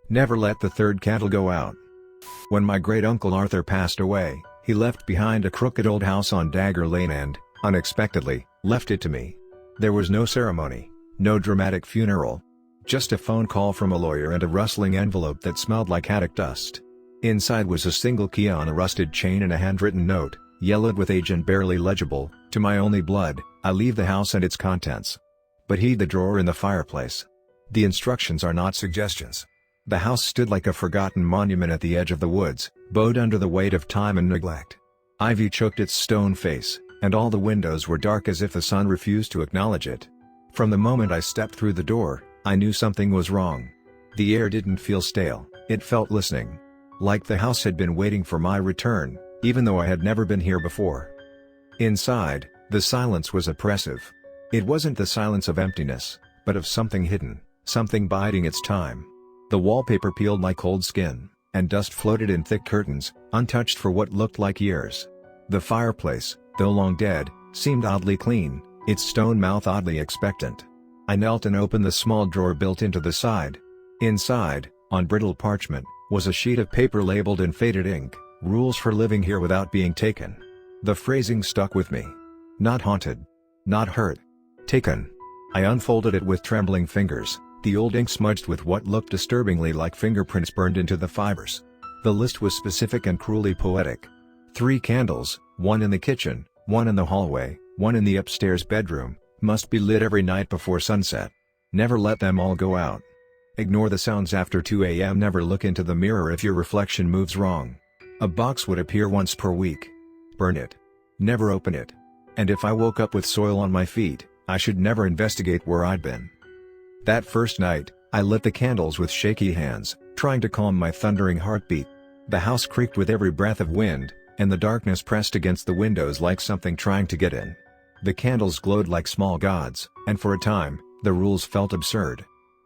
Never let the third candle go out. When my great-uncle Arthur passed away, he left behind a crooked old house on Dagger Lane and, unexpectedly, left it to me. There was no ceremony, no dramatic funeral. Just a phone call from a lawyer and a rustling envelope that smelled like attic dust. Inside was a single key on a rusted chain and a handwritten note, yellowed with age and barely legible, "To my only blood, I leave the house and its contents. But heed the drawer in the fireplace." The instructions are not suggestions. The house stood like a forgotten monument at the edge of the woods, bowed under the weight of time and neglect. Ivy choked its stone face, and all the windows were dark as if the sun refused to acknowledge it. From the moment I stepped through the door, I knew something was wrong. The air didn't feel stale, it felt listening. Like the house had been waiting for my return, even though I had never been here before. Inside, the silence was oppressive. It wasn't the silence of emptiness, but of something hidden, something biding its time. The wallpaper peeled like old skin, and dust floated in thick curtains, untouched for what looked like years. The fireplace, though long dead, seemed oddly clean, its stone mouth oddly expectant. I knelt and opened the small drawer built into the side. Inside, on brittle parchment, was a sheet of paper labeled in faded ink, "Rules for living here without being taken." The phrasing stuck with me. Not haunted. Not hurt. Taken. I unfolded it with trembling fingers, the old ink smudged with what looked disturbingly like fingerprints burned into the fibers. The list was specific and cruelly poetic. 3 candles, 1 in the kitchen, 1 in the hallway, 1 in the upstairs bedroom, must be lit every night before sunset. Never let them all go out. Ignore the sounds after 2 a.m. Never look into the mirror if your reflection moves wrong. A box would appear once per week. Burn it. Never open it. And if I woke up with soil on my feet, I should never investigate where I'd been. That first night, I lit the candles with shaky hands, trying to calm my thundering heartbeat. The house creaked with every breath of wind, and the darkness pressed against the windows like something trying to get in. The candles glowed like small gods, and for a time, the rules felt absurd.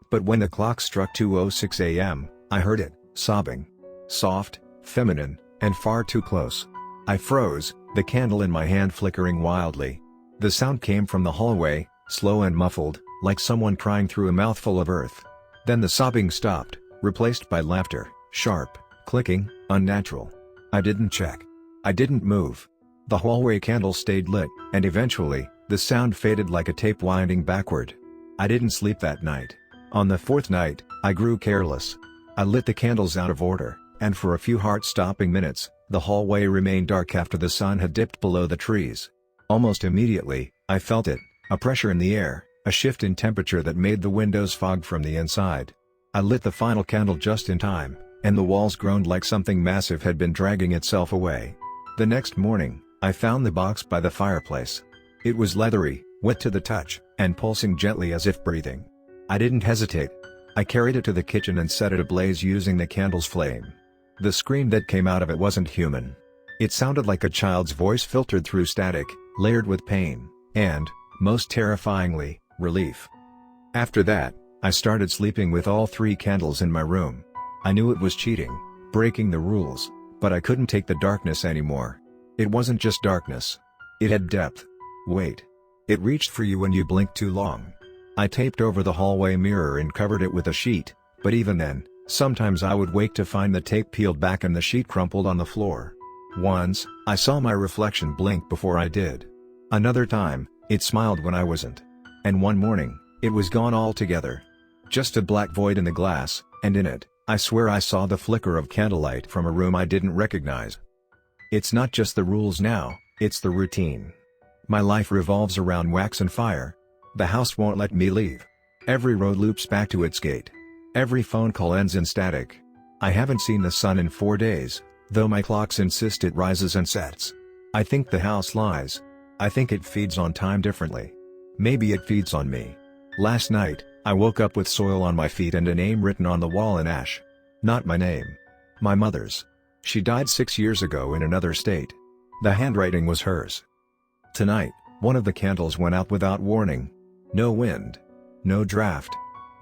But when the clock struck 2:06 a.m., I heard it, sobbing. Soft, feminine, and far too close. I froze, the candle in my hand flickering wildly. The sound came from the hallway, slow and muffled, like someone crying through a mouthful of earth. Then the sobbing stopped, replaced by laughter, sharp, clicking, unnatural. I didn't check. I didn't move. The hallway candle stayed lit, and eventually, the sound faded like a tape winding backward. I didn't sleep that night. On the 4th night, I grew careless. I lit the candles out of order, and for a few heart-stopping minutes, the hallway remained dark after the sun had dipped below the trees. Almost immediately, I felt it, a pressure in the air, a shift in temperature that made the windows fog from the inside. I lit the final candle just in time, and the walls groaned like something massive had been dragging itself away. The next morning, I found the box by the fireplace. It was leathery, wet to the touch, and pulsing gently as if breathing. I didn't hesitate. I carried it to the kitchen and set it ablaze using the candle's flame. The scream that came out of it wasn't human. It sounded like a child's voice filtered through static, layered with pain, and, most terrifyingly, relief. After that, I started sleeping with all 3 candles in my room. I knew it was cheating, breaking the rules, but I couldn't take the darkness anymore. It wasn't just darkness. It had depth. Weight. It reached for you when you blinked too long. I taped over the hallway mirror and covered it with a sheet, but even then, sometimes I would wake to find the tape peeled back and the sheet crumpled on the floor. Once, I saw my reflection blink before I did. Another time, it smiled when I wasn't. And one morning, it was gone altogether. Just a black void in the glass, and in it, I swear I saw the flicker of candlelight from a room I didn't recognize. It's not just the rules now, it's the routine. My life revolves around wax and fire. The house won't let me leave. Every road loops back to its gate. Every phone call ends in static. I haven't seen the sun in 4 days, though my clocks insist it rises and sets. I think the house lies. I think it feeds on time differently. Maybe it feeds on me. Last night, I woke up with soil on my feet and a name written on the wall in ash. Not my name. My mother's. She died 6 years ago in another state. The handwriting was hers. Tonight, one of the candles went out without warning. No wind. No draft.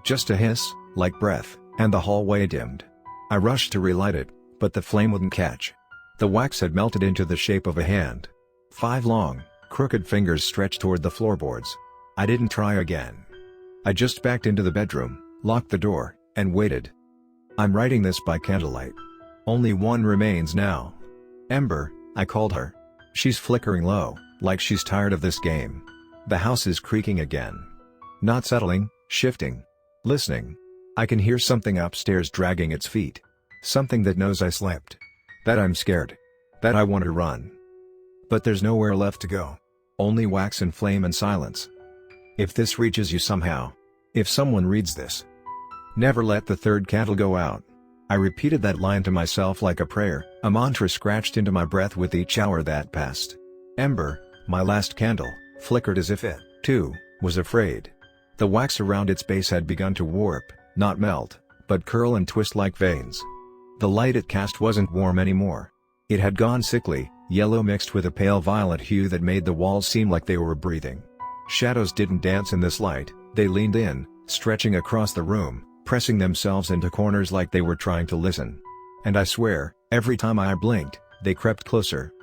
Just a hiss, like breath, and the hallway dimmed. I rushed to relight it, but the flame wouldn't catch. The wax had melted into the shape of a hand. 5 long, crooked fingers stretched toward the floorboards. I didn't try again. I just backed into the bedroom, locked the door, and waited. I'm writing this by candlelight. Only one remains now. Ember, I called her. She's flickering low, like she's tired of this game. The house is creaking again. Not settling, shifting. Listening. I can hear something upstairs dragging its feet. Something that knows I slept. That I'm scared. That I want to run. But there's nowhere left to go. Only wax and flame and silence. If this reaches you somehow. If someone reads this. Never let the third candle go out. I repeated that line to myself like a prayer, a mantra scratched into my breath with each hour that passed. Ember, my last candle, flickered as if it, too, was afraid. The wax around its base had begun to warp, not melt, but curl and twist like veins. The light it cast wasn't warm anymore. It had gone sickly, yellow mixed with a pale violet hue that made the walls seem like they were breathing. Shadows didn't dance in this light, they leaned in, stretching across the room, pressing themselves into corners like they were trying to listen. And I swear, every time I blinked, they crept closer.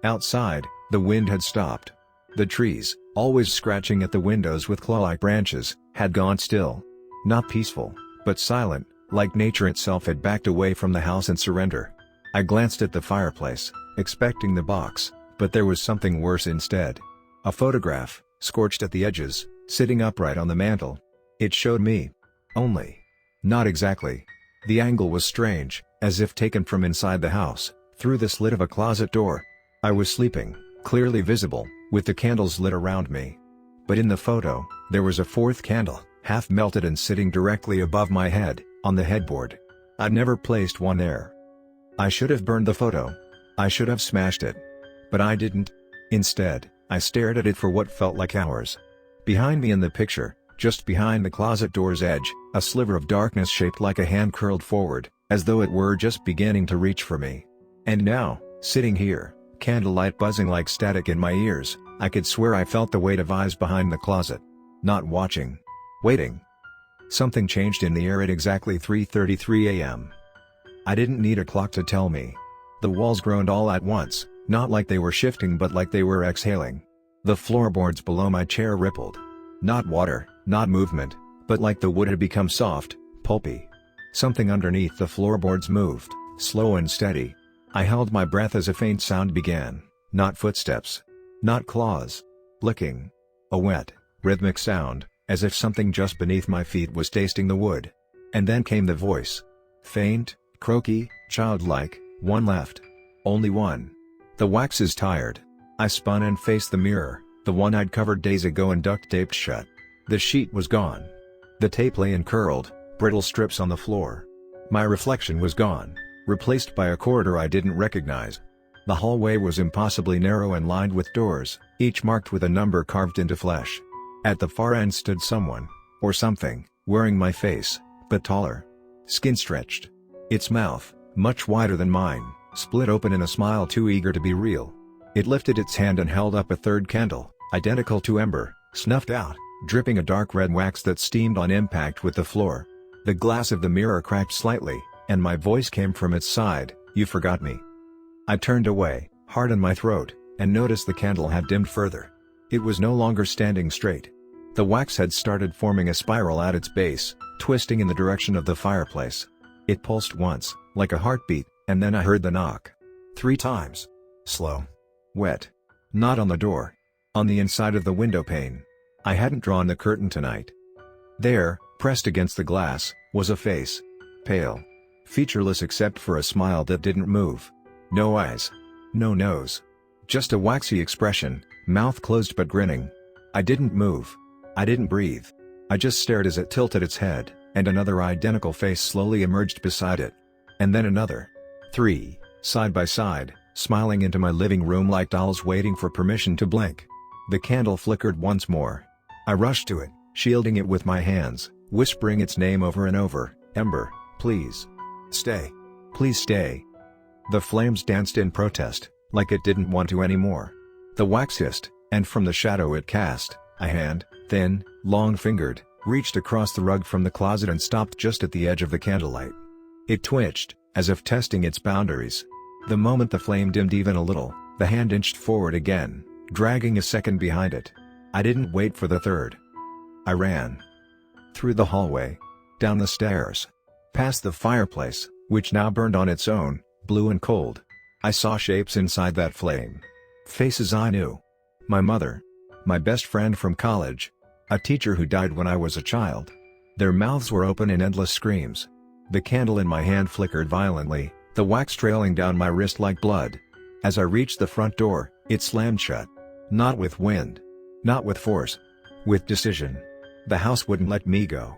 Outside, the wind had stopped. The trees, always scratching at the windows with claw-like branches, had gone still. Not peaceful, but silent, like nature itself had backed away from the house in surrender. I glanced at the fireplace, expecting the box, but there was something worse instead. A photograph, scorched at the edges, sitting upright on the mantel. It showed me. Only. Not exactly. The angle was strange, as if taken from inside the house, through the slit of a closet door. I was sleeping, clearly visible, with the candles lit around me. But in the photo, there was a fourth candle, half melted and sitting directly above my head, on the headboard. I'd never placed one there. I should have burned the photo. I should have smashed it. But I didn't. Instead, I stared at it for what felt like hours. Behind me in the picture, just behind the closet door's edge, a sliver of darkness shaped like a hand curled forward, as though it were just beginning to reach for me. And now, sitting here, candlelight buzzing like static in my ears, I could swear I felt the weight of eyes behind the closet. Not watching. Waiting. Something changed in the air at exactly 3:33 a.m. I didn't need a clock to tell me. The walls groaned all at once, not like they were shifting but like they were exhaling. The floorboards below my chair rippled. Not water, not movement, but like the wood had become soft, pulpy. Something underneath the floorboards moved, slow and steady. I held my breath as a faint sound began, not footsteps. Not claws. Licking. A wet, rhythmic sound, as if something just beneath my feet was tasting the wood. And then came the voice. Faint, croaky, childlike, one left. Only one. The wax is tired. I spun and faced the mirror, the one I'd covered days ago and duct taped shut. The sheet was gone. The tape lay in curled, brittle strips on the floor. My reflection was gone, replaced by a corridor I didn't recognize. The hallway was impossibly narrow and lined with doors, each marked with a number carved into flesh. At the far end stood someone, or something, wearing my face, but taller. Skin stretched. Its mouth, much wider than mine, split open in a smile too eager to be real. It lifted its hand and held up a third candle, identical to Ember, snuffed out, dripping a dark red wax that steamed on impact with the floor. The glass of the mirror cracked slightly, and my voice came from its side, "You forgot me." I turned away, heart in my throat, and noticed the candle had dimmed further. It was no longer standing straight. The wax had started forming a spiral at its base, twisting in the direction of the fireplace. It pulsed once, like a heartbeat, and then I heard the knock. 3 times. Slow. Wet. Not on the door. On the inside of the window pane. I hadn't drawn the curtain tonight. There, pressed against the glass, was a face. Pale. Featureless except for a smile that didn't move. No eyes. No nose. Just a waxy expression, mouth closed but grinning. I didn't move. I didn't breathe. I just stared as it tilted its head, and another identical face slowly emerged beside it. And then another. 3, side by side, smiling into my living room like dolls waiting for permission to blink. The candle flickered once more. I rushed to it, shielding it with my hands, whispering its name over and over, "Ember, please. Stay. Please stay." The flames danced in protest, like it didn't want to anymore. The wax hissed, and from the shadow it cast, a hand, thin, long-fingered, reached across the rug from the closet and stopped just at the edge of the candlelight. It twitched, as if testing its boundaries. The moment the flame dimmed even a little, the hand inched forward again, dragging a second behind it. I didn't wait for the third. I ran. Through the hallway. Down the stairs. Past the fireplace, which now burned on its own, blue and cold. I saw shapes inside that flame. Faces I knew. My mother. My best friend from college. A teacher who died when I was a child. Their mouths were open in endless screams. The candle in my hand flickered violently, the wax trailing down my wrist like blood. As I reached the front door, it slammed shut. Not with wind. Not with force. With decision. The house wouldn't let me go.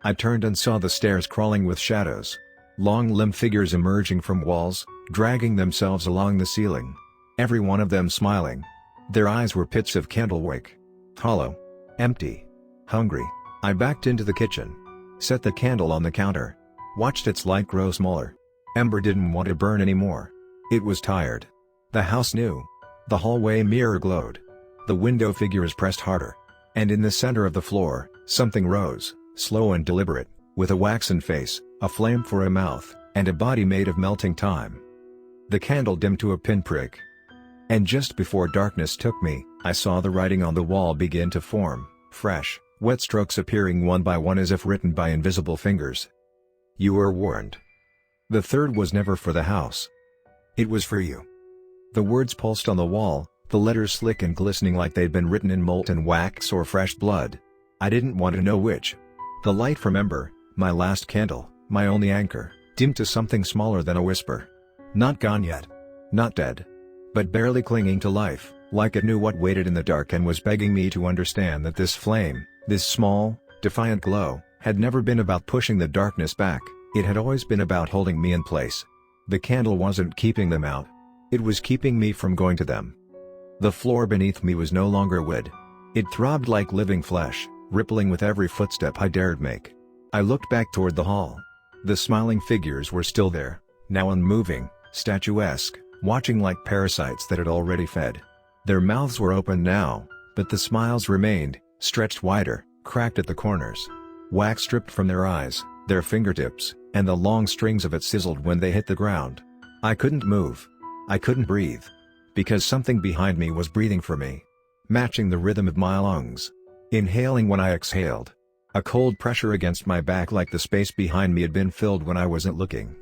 I turned and saw the stairs crawling with shadows. Long-limbed figures emerging from walls, dragging themselves along the ceiling. Every one of them smiling. Their eyes were pits of candlewick. Hollow. Empty. Hungry. I backed into the kitchen. Set the candle on the counter. Watched its light grow smaller. Ember didn't want to burn anymore. It was tired. The house knew. The hallway mirror glowed. The window figures pressed harder. And in the center of the floor, something rose, slow and deliberate, with a waxen face, a flame for a mouth, and a body made of melting time. The candle dimmed to a pinprick. And just before darkness took me, I saw the writing on the wall begin to form, fresh, wet strokes appearing one by one as if written by invisible fingers. You were warned. The third was never for the house. It was for you. The words pulsed on the wall, the letters slick and glistening like they'd been written in molten wax or fresh blood. I didn't want to know which. The light from Ember, my last candle, my only anchor, dimmed to something smaller than a whisper. Not gone yet. Not dead. But barely clinging to life, like it knew what waited in the dark and was begging me to understand that this flame, this small, defiant glow, had never been about pushing the darkness back, it had always been about holding me in place. The candle wasn't keeping them out. It was keeping me from going to them. The floor beneath me was no longer wood. It throbbed like living flesh, rippling with every footstep I dared make. I looked back toward the hall. The smiling figures were still there, now unmoving, statuesque, watching like parasites that had already fed. Their mouths were open now, but the smiles remained, stretched wider, cracked at the corners. Wax stripped from their eyes, their fingertips, and the long strings of it sizzled when they hit the ground. I couldn't move. I couldn't breathe. Because something behind me was breathing for me. Matching the rhythm of my lungs. Inhaling when I exhaled. A cold pressure against my back like the space behind me had been filled when I wasn't looking.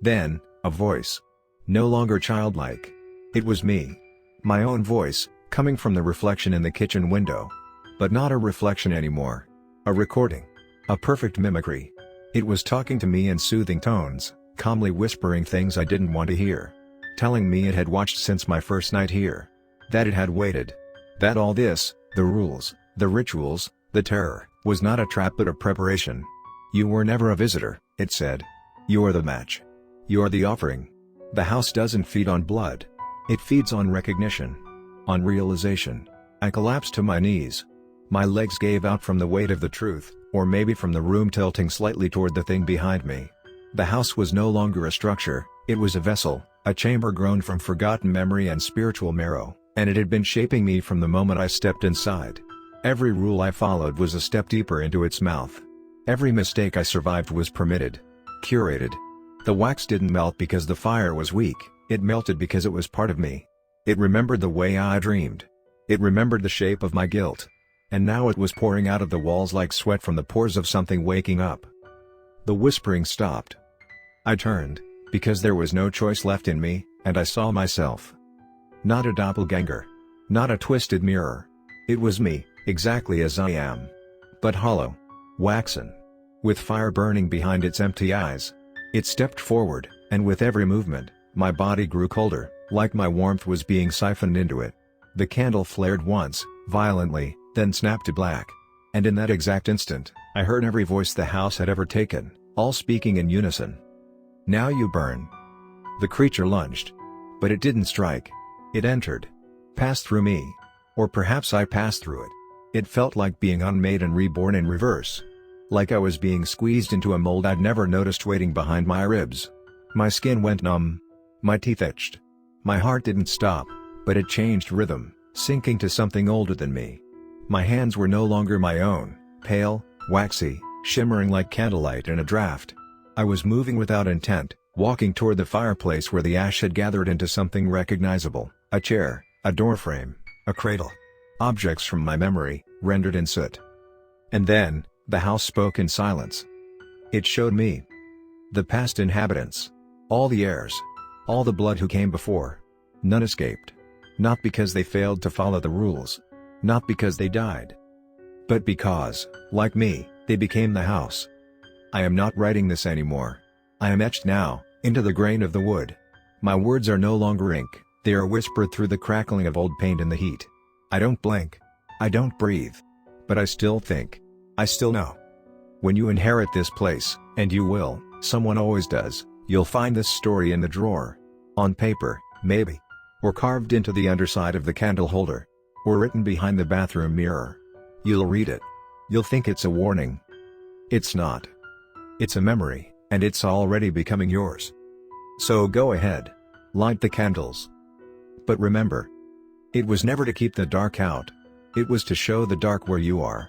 Then, a voice. No longer childlike. It was me. My own voice, coming from the reflection in the kitchen window. But not a reflection anymore. A recording. A perfect mimicry. It was talking to me in soothing tones, calmly whispering things I didn't want to hear. Telling me it had watched since my first night here. That it had waited. That all this, the rules, the rituals, the terror, was not a trap but a preparation. You were never a visitor, it said. You're the match. You're the offering. The house doesn't feed on blood. It feeds on recognition. On realization. I collapsed to my knees. My legs gave out from the weight of the truth, or maybe from the room tilting slightly toward the thing behind me. The house was no longer a structure, it was a vessel, a chamber grown from forgotten memory and spiritual marrow, and it had been shaping me from the moment I stepped inside. Every rule I followed was a step deeper into its mouth. Every mistake I survived was permitted. Curated. The wax didn't melt because the fire was weak, it melted because it was part of me. It remembered the way I dreamed. It remembered the shape of my guilt. And now it was pouring out of the walls like sweat from the pores of something waking up. The whispering stopped. I turned, because there was no choice left in me, and I saw myself. Not a doppelganger. Not a twisted mirror. It was me, exactly as I am. But hollow. Waxen. With fire burning behind its empty eyes. It stepped forward, and with every movement, my body grew colder, like my warmth was being siphoned into it. The candle flared once, violently, then snapped to black. And in that exact instant, I heard every voice the house had ever taken, all speaking in unison. Now you burn. The creature lunged. But it didn't strike. It entered. Passed through me. Or perhaps I passed through it. It felt like being unmade and reborn in reverse. Like I was being squeezed into a mold I'd never noticed waiting behind my ribs. My skin went numb. My teeth itched. My heart didn't stop, but it changed rhythm, sinking to something older than me. My hands were no longer my own, pale, waxy, shimmering like candlelight in a draft. I was moving without intent, walking toward the fireplace where the ash had gathered into something recognizable, a chair, a doorframe, a cradle. Objects from my memory, rendered in soot. And then, the house spoke in silence. It showed me. The past inhabitants. All the heirs. All the blood who came before. None escaped. Not because they failed to follow the rules. Not because they died. But because, like me, they became the house. I am not writing this anymore. I am etched now, into the grain of the wood. My words are no longer ink, they are whispered through the crackling of old paint in the heat. I don't blink. I don't breathe. But I still think. I still know. When you inherit this place, and you will, someone always does, you'll find this story in the drawer. On paper, maybe. Or carved into the underside of the candle holder. Or written behind the bathroom mirror. You'll read it. You'll think it's a warning. It's not. It's a memory, and it's already becoming yours. So go ahead. Light the candles. But remember, it was never to keep the dark out. It was to show the dark where you are.